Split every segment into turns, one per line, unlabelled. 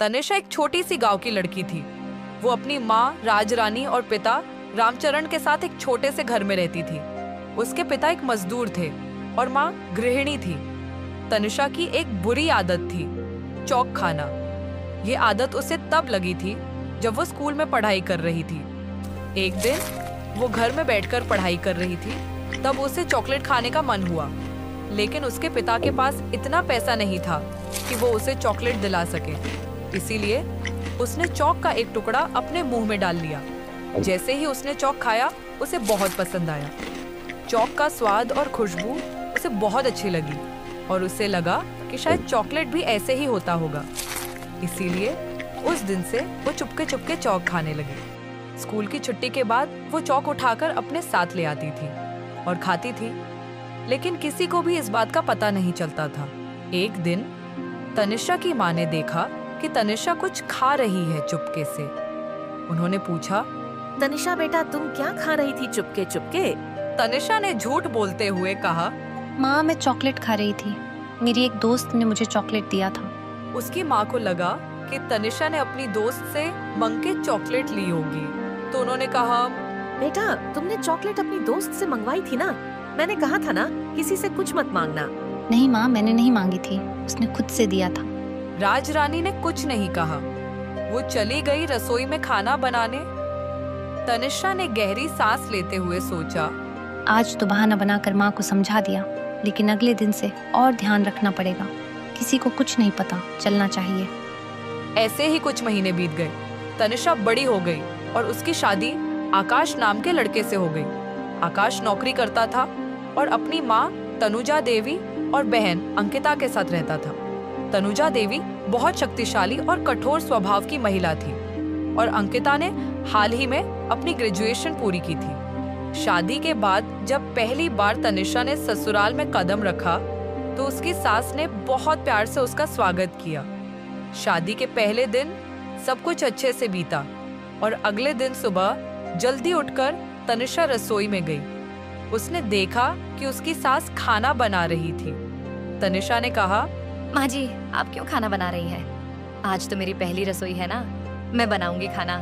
तनिषा एक छोटी सी गांव की लड़की थी। वो अपनी माँ राजरानी और पिता रामचरण के साथ एक छोटे से घर में रहती थी। उसके पिता एक मजदूर थे और माँ गृहिणी थी। तनिषा की एक बुरी आदत थी, चौक खाना। ये आदत उसे तब लगी थी जब वो स्कूल में पढ़ाई कर रही थी। एक दिन वो घर में बैठकर पढ़ाई कर रही थी, तब उसे चॉकलेट खाने का मन हुआ, लेकिन उसके पिता के पास इतना पैसा नहीं था कि वो उसे चॉकलेट दिला सके। इसीलिए उसने चॉक का एक टुकड़ा अपने मुंह में डाल लिया। जैसे ही उसने चॉक खाया, उसे बहुत पसंद आया। चॉक का स्वाद और खुशबू उसे बहुत अच्छी लगी और उसे लगा कि शायद चॉकलेट भी ऐसे ही होता होगा। इसीलिए उस दिन से वो चुपके चुपके चॉक खाने लगी। स्कूल की छुट्टी के बाद वो चॉक उठाकर अपने साथ ले आती थी और खाती थी, लेकिन किसी को भी इस बात का पता नहीं चलता था। एक दिन तनिषा की माँ ने देखा कि तनिषा कुछ खा रही है चुपके से। उन्होंने पूछा,
तनिषा बेटा, तुम क्या खा रही थी चुपके चुपके?
तनिषा ने झूठ बोलते हुए कहा,
माँ मैं चॉकलेट खा रही थी, मेरी एक दोस्त ने मुझे चॉकलेट दिया था।
उसकी माँ को लगा कि तनिषा ने अपनी दोस्त से मांग के चॉकलेट ली होगी, तो उन्होंने कहा,
बेटा तुमने चॉकलेट अपनी दोस्त से मंगवाई थी ना? मैंने कहा था ना किसी से कुछ मत मांगना।
नहीं माँ, मैंने नहीं मांगी थी, उसने खुद से दिया था।
राजरानी ने कुछ नहीं कहा। वो चली गई रसोई में खाना बनाने। तनिषा ने गहरी सांस लेते हुए सोचा,
आज तो बहाना बनाकर माँ को समझा दिया, लेकिन अगले दिन से और ध्यान रखना पड़ेगा। किसी को कुछ नहीं पता चलना चाहिए।
ऐसे ही कुछ महीने बीत गए। तनिषा बड़ी हो गई और उसकी शादी आकाश नाम के लड़के से हो गई। आकाश नौकरी करता था और अपनी माँ तनुजा देवी और बहन अंकिता के साथ रहता था। तनुजा देवी बहुत शक्तिशाली और कठोर स्वभाव की महिला थी और अंकिता ने हाल ही में अपनी ग्रेजुएशन पूरी की थी। शादी के बाद जब पहली बार तनिषा ने ससुराल में कदम रखा, तो उसकी सास ने बहुत प्यार से उसका स्वागत किया। शादी के पहले दिन सब कुछ अच्छे से बीता और अगले दिन सुबह जल्दी उठकर तनिषा रसोई में गई। उसने देखा कि उसकी सास खाना बना रही थी। तनिषा ने कहा,
माँ जी, आप क्यों खाना बना रही हैं? आज तो मेरी पहली रसोई है ना, मैं बनाऊंगी खाना।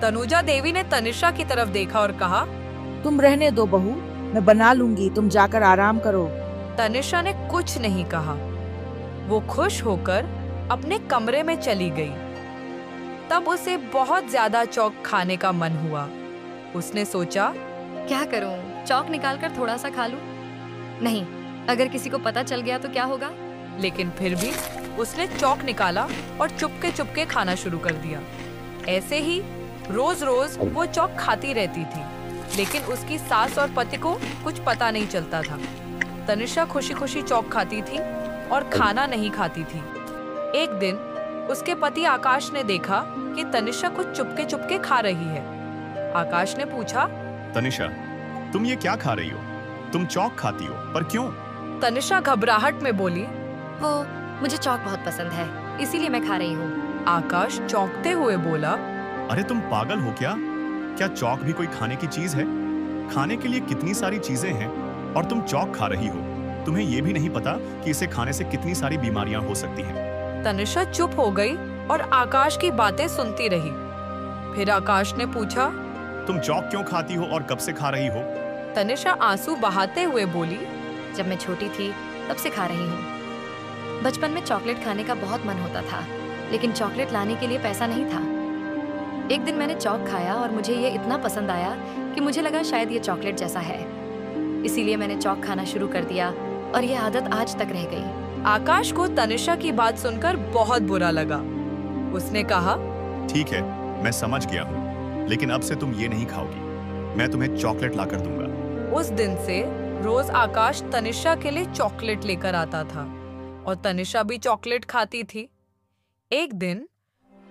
तनुजा देवी ने तनिषा की तरफ देखा और कहा,
तुम रहने दो बहू, मैं बना लूंगी, तुम जाकर आराम करो।
तनिषा ने कुछ नहीं कहा। वो खुश होकर अपने कमरे में चली गई। तब उसे बहुत ज्यादा चॉक खाने का मन हुआ। उसने सोचा,
क्या करूं, चॉक निकालकर थोड़ा सा खा लूं? नहीं, अगर किसी को पता चल गया तो क्या होगा?
लेकिन फिर भी उसने चॉक निकाला और चुपके चुपके खाना शुरू कर दिया। ऐसे ही रोज रोज वो चॉक खाती रहती थी, लेकिन उसकी सास और पति को कुछ पता नहीं चलता था। तनिषा खुशी खुशी चॉक खाती थी और खाना नहीं खाती थी। एक दिन उसके पति आकाश ने देखा कि तनिषा कुछ चुपके चुपके खा रही है। आकाश ने पूछा,
तनिषा, तुम ये क्या खा रही हो? तुम चॉक खाती हो, पर क्यों?
तनिषा घबराहट में बोली,
वो मुझे चॉक बहुत पसंद है, इसीलिए मैं खा रही हूँ।
आकाश चौंकते हुए बोला,
अरे तुम पागल हो क्या? क्या चॉक भी कोई खाने की चीज है? खाने के लिए कितनी सारी चीजें हैं और तुम चॉक खा रही हो। तुम्हें ये भी नहीं पता कि इसे खाने से कितनी सारी बीमारियां हो सकती हैं।
तनिषा चुप हो गई और आकाश की बातें सुनती रही। फिर आकाश ने पूछा,
तुम चॉक क्यों खाती हो और कब से खा रही हो?
तनिषा आंसू बहाते हुए बोली,
जब मैं छोटी थी तब से खा रही हूँ। बचपन में चॉकलेट खाने का बहुत मन होता था, लेकिन चॉकलेट लाने के लिए पैसा नहीं था। एक दिन मैंने चॉक खाया और मुझे ये इतना पसंद आया कि मुझे लगा शायद ये चॉकलेट जैसा है। इसीलिए मैंने चॉक खाना शुरू कर दिया और ये आदत आज तक रह गई।
आकाश को तनिषा की बात सुनकर बहुत बुरा लगा। उसने कहा,
ठीक है, मैं समझ गया हूँ, लेकिन अब से तुम ये नहीं खाओगी। मैं तुम्हें चॉकलेट ला कर दूंगा।
उस दिन से रोज आकाश तनिषा के लिए चॉकलेट लेकर आता था और तनिषा भी चॉकलेट खाती थी। एक दिन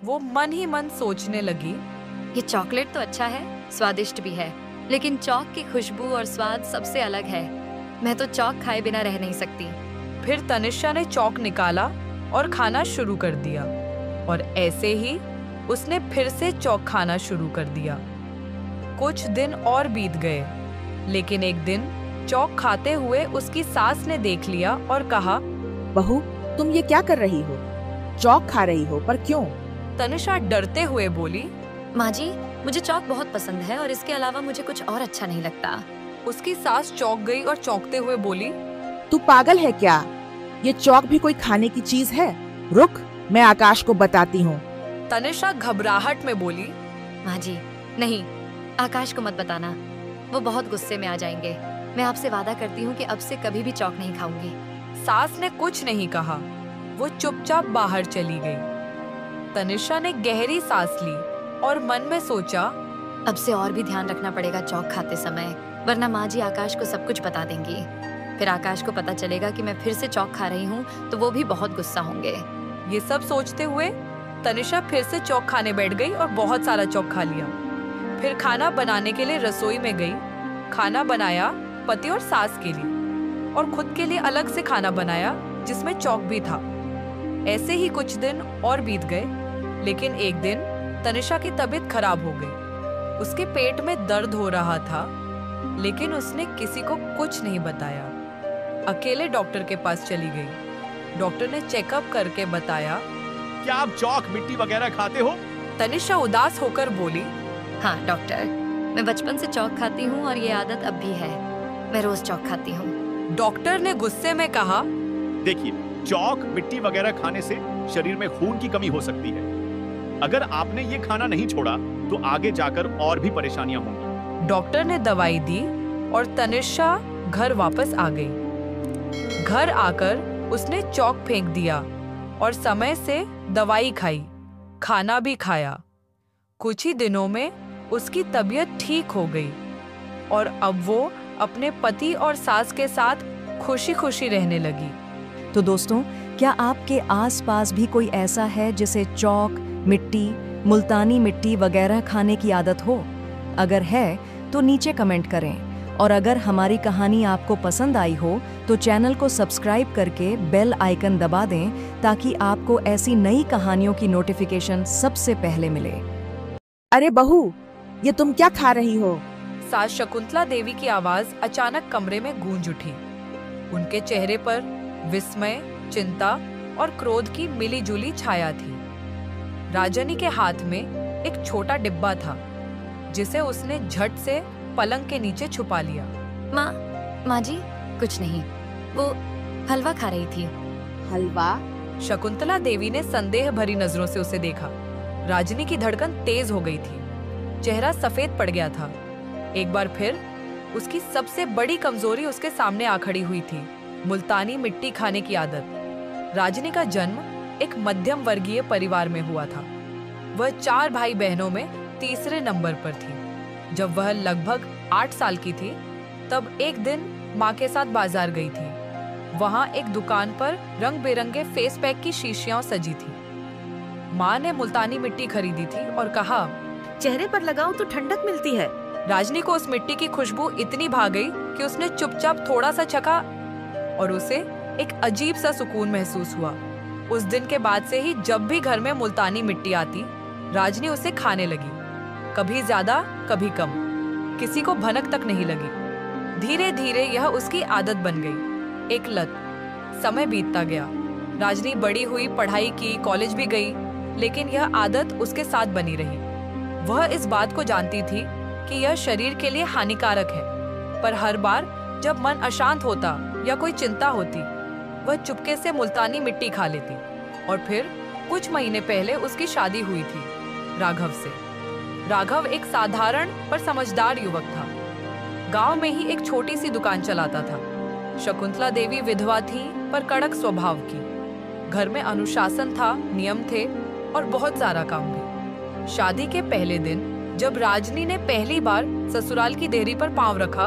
वो मन ही मन सोचने लगी,
ये चॉकलेट तो अच्छा है, स्वादिष्ट भी है, लेकिन चॉक की खुशबू और स्वाद सबसे अलग है। मैं तो चॉक खाए बिना रह नहीं सकती।
फिर तनिषा ने चॉक निकाला और खाना शुरू कर दिया और ऐसे ही उसने फिर से चॉक खाना शुरू कर दिया। कुछ दिन और बीत गए, लेकिन एक दिन चॉक खाते हुए उसकी सास ने देख लिया और कहा,
बहू, तुम ये क्या कर रही हो? चॉक खा रही हो, पर क्यों?
तनिषा डरते हुए बोली।
माँ जी, मुझे चौक बहुत पसंद है और इसके अलावा मुझे कुछ और अच्छा नहीं लगता।
उसकी सास चौंक गई और चौंकते हुए बोली,
तू पागल है क्या? ये चौक भी कोई खाने की चीज है? रुक, मैं आकाश को बताती हूँ।
तनिषा घबराहट में बोली,
माँ जी, नहीं, आकाश को मत बताना, वो बहुत गुस्से में आ जाएंगे। मैं आपसे वादा करती हूँ कि अब से कभी भी चौक नहीं खाऊंगी।
सास ने कुछ नहीं कहा, वो चुपचाप बाहर चली गई। तनिषा ने गहरी सांस ली और मन में सोचा,
अब से और भी ध्यान रखना पड़ेगा चौक खाते समय, वरना माँ जी आकाश को सब कुछ बता देंगी। फिर आकाश को पता चलेगा कि मैं फिर से चौक खा रही हूँ तो वो भी बहुत गुस्सा होंगे।
ये सब सोचते हुए तनिषा फिर से चौक खाने बैठ गई और बहुत सारा चौक खा लिया। फिर खाना बनाने के लिए रसोई में गई। खाना बनाया पति और सास के लिए और खुद के लिए अलग से खाना बनाया जिसमें चौक भी था। ऐसे ही कुछ दिन और बीत गए, लेकिन एक दिन तनिषा की तबीयत खराब हो गई। उसके पेट में दर्द हो रहा था, लेकिन उसने किसी को कुछ नहीं बताया। अकेले डॉक्टर के पास चली गई। डॉक्टर ने चेकअप करके बताया,
क्या आप चौक मिट्टी वगैरह खाते हो?
तनिषा उदास होकर बोली,
हाँ डॉक्टर, मैं बचपन से चौक खाती हूँ और ये आदत अब भी है। मैं रोज चौक खाती हूँ।
डॉक्टर ने गुस्से में कहा,
देखिए, चौक मिट्टी वगैरह खाने से शरीर में खून की कमी हो सकती है। अगर आपने ये खाना नहीं छोड़ा तो आगे जाकर और भी परेशानियां होंगी।
डॉक्टर ने दवाई दी और तनिषा घर वापस आ गई। घर आकर उसने चौक फेंक दिया और समय से दवाई खाई, खाना भी खाया। कुछ ही दिनों में उसकी तबीयत ठीक हो गई और अब वो अपने पति और सास के साथ खुशी खुशी रहने लगी।
तो दोस्तों, क्या आपके आसपास भी कोई ऐसा है जिसे चौक, मिट्टी, मुल्तानी मिट्टी वगैरह खाने की आदत हो? अगर है तो नीचे कमेंट करें। और अगर हमारी कहानी आपको पसंद आई हो तो चैनल को सब्सक्राइब करके बेल आइकन दबा दें ताकि आपको ऐसी नई कहानियों की नोटिफिकेशन सबसे पहले मिले।
अरे बहू, ये तुम क्या खा रही हो?
सास शकुंतला देवी की आवाज अचानक कमरे में गूंज उठी। उनके चेहरे पर विस्मय, चिंता और क्रोध की मिलीजुली छाया थी। राजनी के हाथ में एक छोटा डिब्बा था जिसे उसने झट से पलंग के नीचे छुपा लिया।
माँ जी, कुछ नहीं, वो हलवा खा रही थी।
हलवा?
शकुंतला देवी ने संदेह भरी नजरों से उसे देखा। राजनी की धड़कन तेज हो गई थी, चेहरा सफेद पड़ गया था। एक बार फिर उसकी सबसे बड़ी कमजोरी उसके सामने आ खड़ी हुई थी, मुल्तानी मिट्टी खाने की आदत। राजनी का जन्म एक मध्यम वर्गीय परिवार में हुआ था। वह 4 भाई बहनों में तीसरे नंबर पर थी। जब वह लगभग 8 साल की थी तब एक दिन माँ के साथ बाजार गई थी। वहाँ एक दुकान पर रंग बिरंगे फेस पैक की शीशियां सजी थी। माँ ने मुल्तानी मिट्टी खरीदी थी और कहा,
चेहरे पर लगाओ तो ठंडक मिलती है।
राजनी को उस मिट्टी की खुशबू इतनी भा गई कि उसने चुपचाप थोड़ा सा चखा और उसे एक अजीब सा सुकून महसूस हुआ। उस दिन के बाद से ही जब भी घर में मुल्तानी मिट्टी आती, राजनी उसे खाने लगी। कभी ज्यादा, कभी कम, किसी को भनक तक नहीं लगी। धीरे धीरे यह उसकी आदत बन गई, एक लत। समय बीतता गया, राजनी बड़ी हुई, पढ़ाई की, कॉलेज भी गई, लेकिन यह आदत उसके साथ बनी रही। वह इस बात को जानती थी कि यह शरीर के लिए हानिकारक है, पर हर बार जब मन अशांत होता या कोई चिंता होती, वह चुपके से मुल्तानी मिट्टी खा लेती। और फिर कुछ महीने पहले उसकी शादी हुई थी राघव से। राघव एक साधारण पर समझदार युवक था। गांव में ही एक छोटी सी दुकान चलाता था। शकुंतला देवी विधवा थी पर कड़क स्वभाव की। घर में अनुशासन था, नियम थे और बहुत सारा काम भी। शादी के पहले दिन जब राजनी ने पहली बार ससुराल की देहरी पर पांव रखा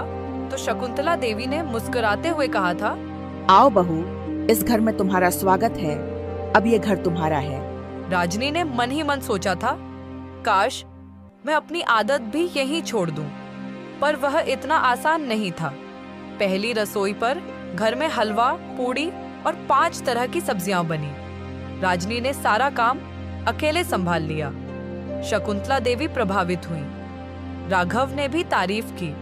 तो शकुंतला देवी ने मुस्कुराते हुए कहा था,
आओ बहू, इस घर में तुम्हारा स्वागत है। अब ये घर तुम्हारा है।
राजनी ने मन ही मन सोचा था, काश मैं अपनी आदत भी यहीं छोड़ दूं, पर वह इतना आसान नहीं था। पहली रसोई पर घर में हलवा, पूड़ी और 5 तरह की सब्जियां बनी। राजनी ने सारा काम अकेले संभाल लिया। शकुंतला देवी प्रभावित हुई। राघव ने भी तारीफ की।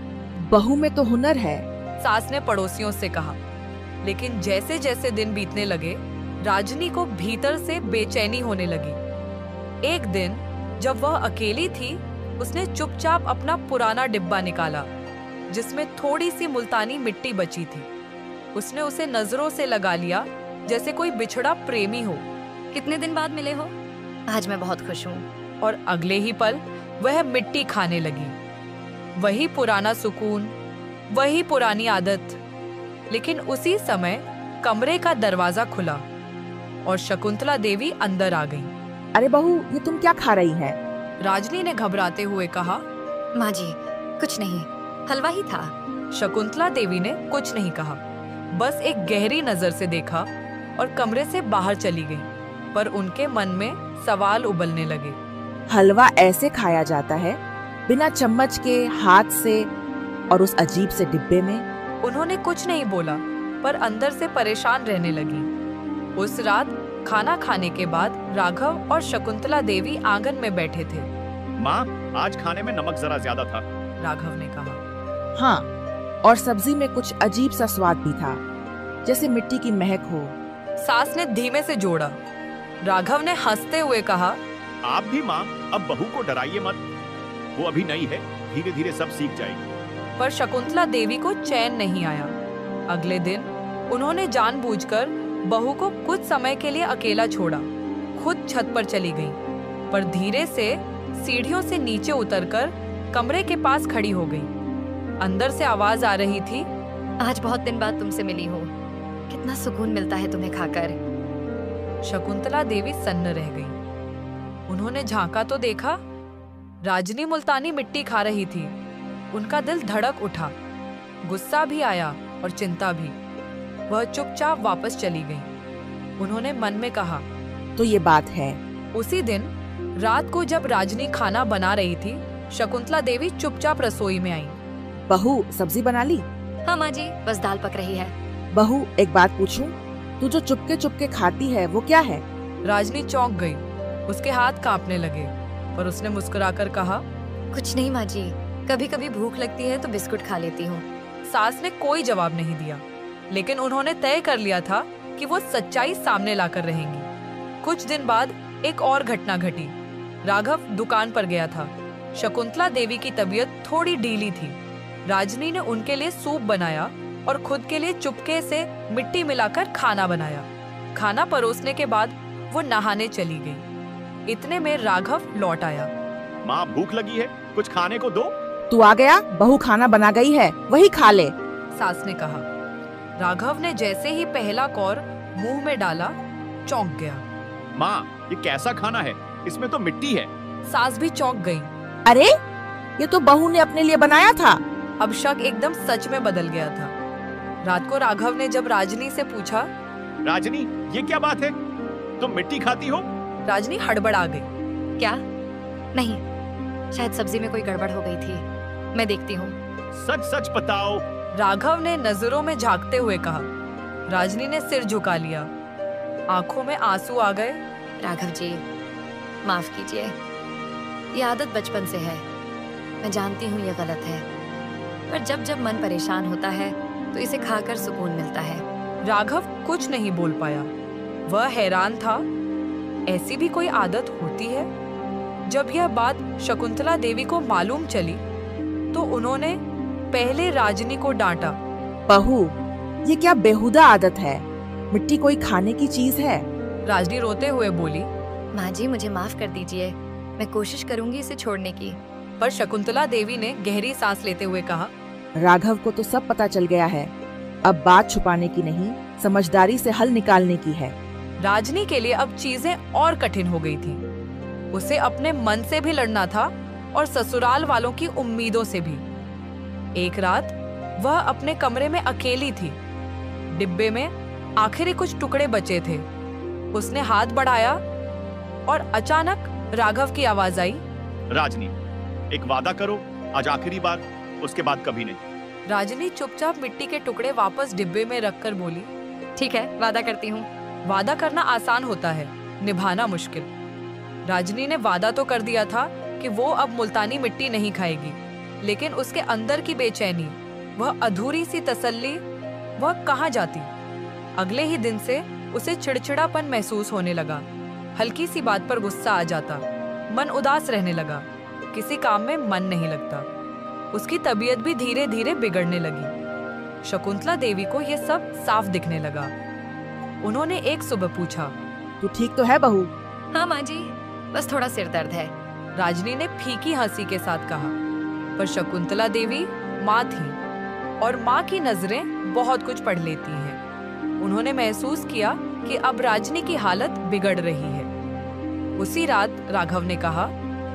बहू में तो हुनर है,
सास ने पड़ोसियों से कहा। लेकिन जैसे जैसे दिन बीतने लगे, राजनी को भीतर से बेचैनी होने लगी। एक दिन जब वह अकेली थी, उसने चुपचाप अपना पुराना डिब्बा निकाला जिसमें थोड़ी सी मुल्तानी मिट्टी बची थी। उसने उसे नजरों से लगा लिया जैसे कोई बिछड़ा प्रेमी हो।
कितने दिन बाद मिले हो? आज मैं बहुत खुश हूँ।
और अगले ही पल वह मिट्टी खाने लगी। वही पुराना सुकून, वही पुरानी आदत। लेकिन उसी समय कमरे का दरवाजा खुला और शकुंतला देवी अंदर आ गई।
अरे बहू, ये तुम क्या खा रही है?
राजनी ने घबराते हुए कहा।
माँ जी, कुछ नहीं, हलवा ही था।
शकुंतला देवी ने कुछ नहीं कहा, बस एक गहरी नजर से देखा और कमरे से बाहर चली गई। पर उनके मन में सवाल उबलने लगे।
हलवा ऐसे खाया जाता है, बिना चम्मच के, हाथ से, और उस अजीब से डिब्बे में?
उन्होंने कुछ नहीं बोला, पर अंदर से परेशान रहने लगी। उस रात खाना खाने के बाद राघव और शकुंतला देवी आंगन में बैठे थे।
माँ, आज खाने में नमक जरा ज्यादा था।
राघव ने कहा।
हाँ, और सब्जी में कुछ अजीब सा स्वाद भी था, जैसे मिट्टी की महक हो।
सास ने धीमे से जोड़ा। राघव ने हंसते हुए कहा,
आप भी माँ, अब बहू को डराइए मत, वो अभी नई है, धीरे धीरे सब सीख जाएगी।
पर शकुंतला देवी को चैन नहीं आया। अगले दिन उन्होंने जानबूझकर बहू को कुछ समय के लिए अकेला छोड़ा। खुद छत पर चली गई, पर धीरे से सीढ़ियों से नीचे उतरकर कमरे के पास खड़ी हो गई। अंदर से आवाज आ रही थी,
आज बहुत दिन बाद तुमसे मिली हूँ, कितना सुकून मिलता है तुम्हें खाकर।
शकुंतला देवी सन्न रह गई। उन्होंने झांका तो देखा, राजनी मुल्तानी मिट्टी खा रही थी। उनका दिल धड़क उठा, गुस्सा भी आया और चिंता भी। वह चुपचाप वापस चली गई। उन्होंने मन में कहा,
तो ये बात है।
उसी दिन रात को जब राजनी खाना बना रही थी, शकुंतला देवी चुपचाप रसोई में आई।
बहू, सब्जी बना ली?
हाँ माँ जी, बस दाल पक रही है।
बहू, एक बात पूछूं? तू जो चुपके चुपके खाती है वो क्या है?
राजनी चौंक गई। उसके हाथ कांपने लगे, पर उसने मुस्कुराकर कहा,
कुछ नहीं माँ जी, कभी कभी भूख लगती है तो बिस्कुट खा लेती हूँ।
सास ने कोई जवाब नहीं दिया, लेकिन उन्होंने तय कर लिया था कि वो सच्चाई सामने लाकर रहेंगी। कुछ दिन बाद एक और घटना घटी। राघव दुकान पर गया था। शकुंतला देवी की तबीयत थोड़ी ढीली थी। राजनी ने उनके लिए सूप बनाया और खुद के लिए चुपके से मिट्टी मिलाकर खाना बनाया। खाना परोसने के बाद वो नहाने चली गई। इतने में राघव लौट आया।
माँ, भूख लगी है, कुछ खाने को दो।
तू आ गया? बहू खाना बना गई है, वही खा ले,
सास ने कहा। राघव ने जैसे ही पहला कौर मुंह में डाला, चौंक गया।
माँ, ये कैसा खाना है? इसमें तो मिट्टी है।
सास भी चौंक गई।
अरे, ये तो बहू ने अपने लिए बनाया था।
अब शक एकदम सच में बदल गया था। रात को राघव ने जब राजनी से पूछा,
राजनी, ये क्या बात है, तुम मिट्टी खाती हो?
राजनी हड़बड़ा गई।
क्या? नहीं, शायद सब्जी में कोई गड़बड़ हो गई थी, मैं देखती हूँ।
सच सच बताओ।
राघव ने नजरों में झांकते हुए कहा। राजनी ने सिर झुका लिया, आंखों में आंसू आ गए।
राघव जी, माफ कीजिए, ये आदत बचपन से है। मैं जानती हूँ ये गलत है, पर जब जब मन परेशान होता है तो इसे खाकर सुकून मिलता है।
राघव कुछ नहीं बोल पाया। वह हैरान था, ऐसी भी कोई आदत होती है? जब यह बात शकुंतला देवी को मालूम चली तो उन्होंने पहले राजनी को डांटा।
बहू, ये क्या बेहुदा आदत है? मिट्टी कोई खाने की चीज है?
राजनी रोते हुए बोली।
माँ जी, मुझे माफ कर दीजिए, मैं कोशिश करूंगी इसे छोड़ने की।
पर शकुंतला देवी ने गहरी सांस लेते हुए कहा,
राघव को तो सब पता चल गया है, अब बात छुपाने की नहीं, समझदारी से हल निकालने की है।
राजनी के लिए अब चीजें और कठिन हो गई थी। उसे अपने मन से भी लड़ना था और ससुराल वालों की उम्मीदों से भी। एक रात वह अपने कमरे में अकेली थी। डिब्बे में आखिरी कुछ टुकड़े बचे थे। उसने हाथ बढ़ाया और अचानक राघव की आवाज आई,
राजनी, एक वादा करो, आज आखिरी बार, उसके बाद कभी नहीं।
राजनी चुपचाप मिट्टी के टुकड़े वापस डिब्बे में रखकर बोली,
ठीक है, वादा करती हूँ।
वादा करना आसान होता है, निभाना मुश्किल। राजनी ने वादा तो कर दिया था कि वो अब मुल्तानी मिट्टी नहीं खाएगी, लेकिन उसके अंदर की बेचैनी, वह अधूरी सी तसल्ली, वह कहाँ जाती? अगले ही दिन से उसे चिड़चिड़ापन महसूस होने लगा। हल्की सी बात पर गुस्सा आ जाता, मन उदास रहने लगा, किसी काम में मन नहीं लगता। उसकी तबीयत भी धीरे धीरे बिगड़ने लगी। शकुंतला देवी को यह सब साफ दिखने लगा। उन्होंने एक सुबह पूछा,
तू ठीक तो है बहू?
हाँ माँ जी, बस थोड़ा सिर दर्द है।
राजनी ने फीकी हंसी के साथ कहा। पर शकुंतला देवी माँ थी और माँ की नजरें बहुत कुछ पढ़ लेती हैं। उन्होंने महसूस किया कि अब राजनी की हालत बिगड़ रही है। उसी रात राघव ने कहा,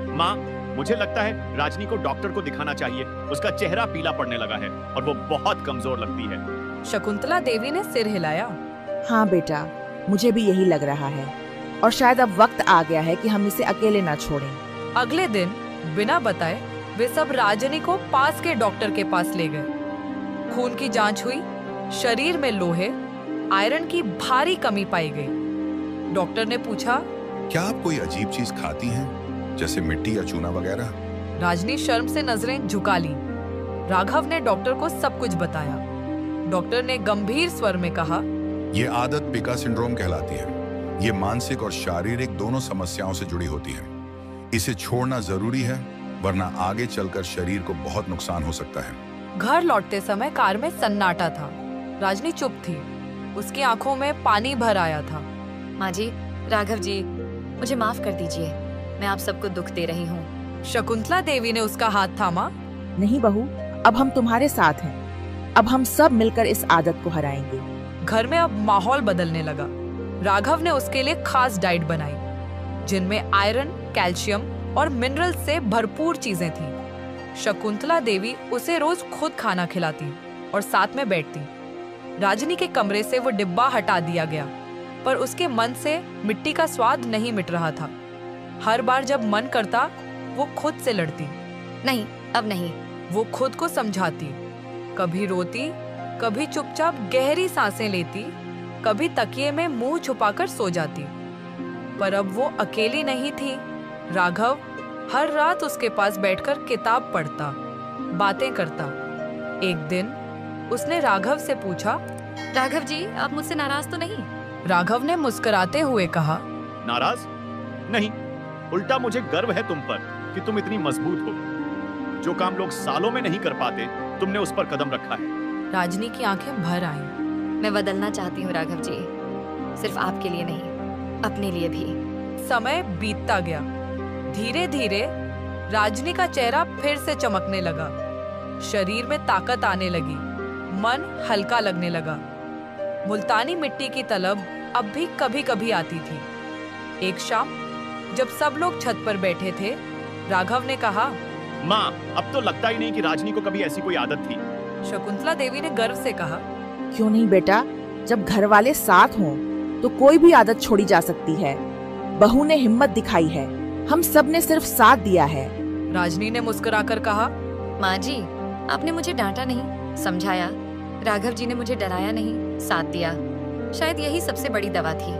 माँ, मुझे लगता है राजनी को डॉक्टर को दिखाना चाहिए। उसका चेहरा पीला पड़ने लगा है और वो बहुत कमजोर लगती है।
शकुंतला देवी ने सिर हिलाया।
हाँ बेटा, मुझे भी यही लग रहा है और शायद अब वक्त आ गया है कि हम इसे अकेले ना छोड़ें।
अगले दिन बिना बताए वे सब राजनी को पास के डॉक्टर के पास ले गए। खून की जांच हुई, शरीर में लोहे, आयरन की भारी कमी पाई गई। डॉक्टर ने पूछा,
क्या आप कोई अजीब चीज खाती हैं, जैसे मिट्टी या चूना वगैरह?
राजनी शर्म से नजरें झुका ली। राघव ने डॉक्टर को सब कुछ बताया। डॉक्टर ने गंभीर स्वर में कहा,
ये आदत पिका सिंड्रोम कहलाती है। ये मानसिक और शारीरिक दोनों समस्याओं से जुड़ी होती है। इसे छोड़ना जरूरी है, वरना आगे चलकर शरीर को बहुत नुकसान हो सकता है।
घर लौटते समय कार में सन्नाटा था। राजनी चुप थी, उसकी आंखों में पानी भर आया था।
माँ जी, राघव जी, मुझे माफ कर दीजिए, मैं आप सबको दुख दे रही हूँ।
शकुंतला देवी ने उसका हाथ थामा।
नहीं बहू, अब हम तुम्हारे साथ हैं। अब हम सब मिलकर इस आदत को हराएंगे।
घर में अब माहौल बदलने लगा। राघव ने उसके लिए खास डाइट बनाई, जिनमें आयरन, कैल्शियम और मिनरल से भरपूर चीजें थीं। शकुंतला देवी उसे रोज खुद खाना खिलाती और साथ में बैठती। राजनी के कमरे से वो डिब्बा हटा दिया गया, पर उसके मन से मिट्टी का स्वाद नहीं मिट रहा था। हर बार जब मन करता, वो खुद से लड़ती।
नहीं, अब नहीं।
वो खुद को समझाती, कभी रोती, कभी चुपचाप गहरी सांसें लेती, कभी तकिए में मुंह छुपाकर सो जाती। पर अब वो अकेली नहीं थी। राघव हर रात उसके पास बैठकर किताब पढ़ता, बातें करता। एक दिन उसने राघव से पूछा,
राघव जी, आप मुझसे नाराज तो नहीं?
राघव ने मुस्कुराते हुए कहा,
नाराज नहीं, उल्टा मुझे गर्व है तुम पर कि तुम इतनी मजबूत हो। जो काम लोग सालों में नहीं कर पाते, तुमने उस पर कदम रखा है।
राजनी की आंखें भर आईं।
मैं बदलना चाहती हूँ राघव जी, सिर्फ आपके लिए नहीं, अपने लिए भी।
समय बीतता गया। धीरे धीरे राजनी का चेहरा फिर से चमकने लगा, शरीर में ताकत आने लगी, मन हल्का लगने लगा। मुल्तानी मिट्टी की तलब अब भी कभी कभी आती थी। एक शाम जब सब लोग छत पर बैठे थे, राघव ने कहा,
माँ, अब तो लगता ही नहीं कि राजनी को कभी ऐसी कोई आदत थी।
शकुंतला देवी ने गर्व से कहा,
क्यों नहीं बेटा, जब घर वाले साथ हों तो कोई भी आदत छोड़ी जा सकती है। बहू ने हिम्मत दिखाई है, हम सब ने सिर्फ साथ दिया है।
राजनी ने मुस्कुराकर कहा,
माँ जी, आपने मुझे डांटा नहीं, समझाया। राघव जी ने मुझे डराया नहीं, साथ दिया। शायद यही सबसे बड़ी दवा थी।